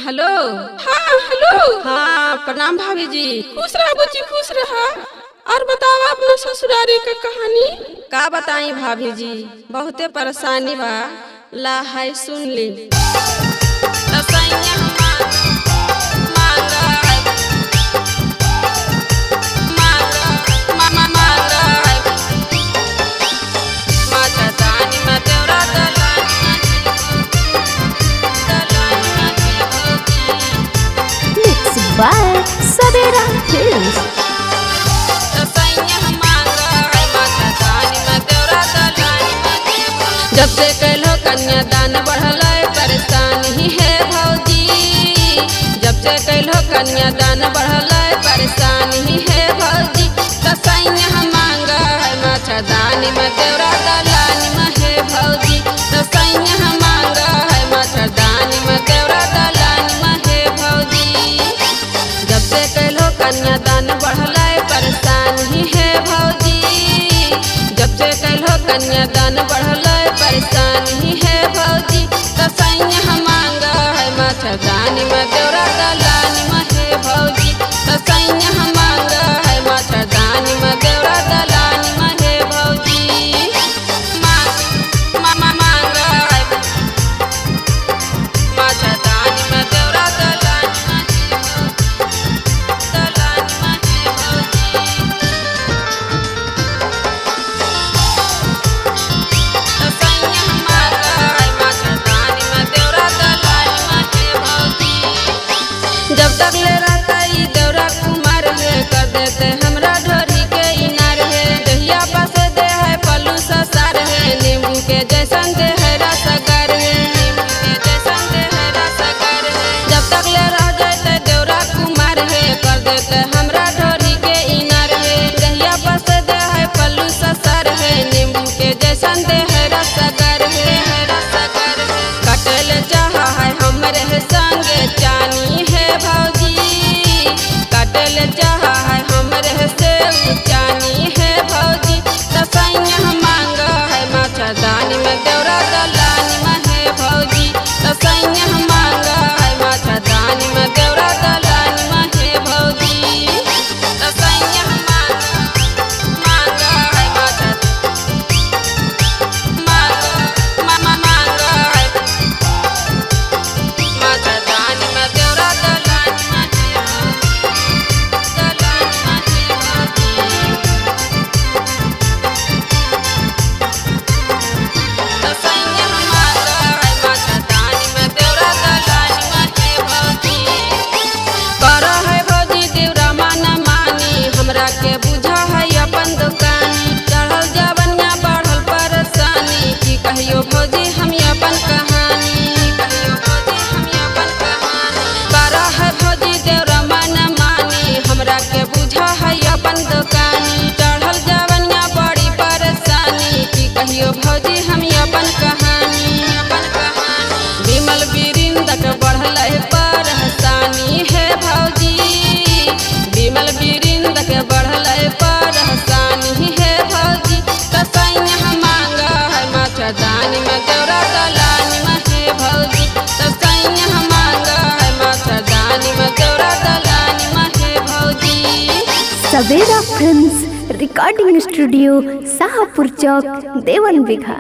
Hello. हाँ hello. हाँ प्रणाम भाभी जी। खुश रहा बुच्ची, खुश रहा। और बताओ अपना ससुरारी का कहानी। का बताई भाभी जी, बहुते परेशानी बा। ला हाय सुन ली। by Sabera Films. जब से कहलो कन्यादान बढ़ल परेशानी है भौजी। जब से कहलो कन्यादान बढ़ल परेशानी है भौजी। तसैया मांग है मच्छरदानी में देवरा दलानी में है भौजी। तसैया मांग है मच्छरदानी में देवरा दलानी में है भौजी। जब से कहलो कन्यादान बढ़ल परेशानी है भौजी। जब से कहलो कन्यादान बढ़ल परेशानी है भौजी। तसैया मांग है मच्छरदानी में देवरा दलानी में है भौजी। तसैया मांग है मच्छरदानी में देवरा दलानी में है भौजी। मांग है मच्छरदानी में देवरा दलानी में है भौजी। दलानी में है भौजी। जब तक ले रहता ई देवरा कुमार है, कर देते हमरा ढोरी के इनार है। दहिया पास दे है पल्लू ससार है, नींबू के जैसन दे है रसगर है। नींबू के जैसन दे है रसगर है। जब तक ले रह जाते देवरा कुमार है, कर देते हमरा ढोरी के इनार है। दहिया पास दे है पल्लू ससार है, नींबू के जैसन दे है रसगर है। रसगर है कटल चाहा है हमरे संगे चानी है भौजी। कटल चाहा है हमरे से चानी है भौजी। तसैया मांग है मच्छरदानी में देवरा दलानी में है भौजी। तसैया मांग है मच्छरदानी में देवरा दलानी में है भौजी। तसैया मांग है मच्छरदानी है मच्छरदानी में देवरा दलानी में है भौजी। दलानी में है भौजी। तसैया मांग है मच्छरदानी में देवरा दलानी में है भौजी। कर है भौजी देवरा माना मानी, हमरा के बुझा है अपन दुकानी। चढ़ल जवनिया बढ़ल परेशानी, की कहियो भौजी हम अपन कहानी। कहियो भौजी हम अपन कहानी। कर है भौजी देवरा माना मानी, हमरा के बुझा है अपन दुकानी। चढ़ल जवनिया बड़ी परेशानी, की कहियो भौजी हम अपन कहानी। अपन कहानी विमल बिरिंदक बढ़ल परेशानी है भौजी। विमल बिरिंदक बढ़ल परेशानी है भौजी। तसैया मांग है मच्छरदानी में देवरा दलानी में है भौजी। तसैया मांग है मच्छरदानी में देवरा दलानी में है भौजी। Sabera Films Recording Studio, Sahapur Chowk, Dewan Bigha।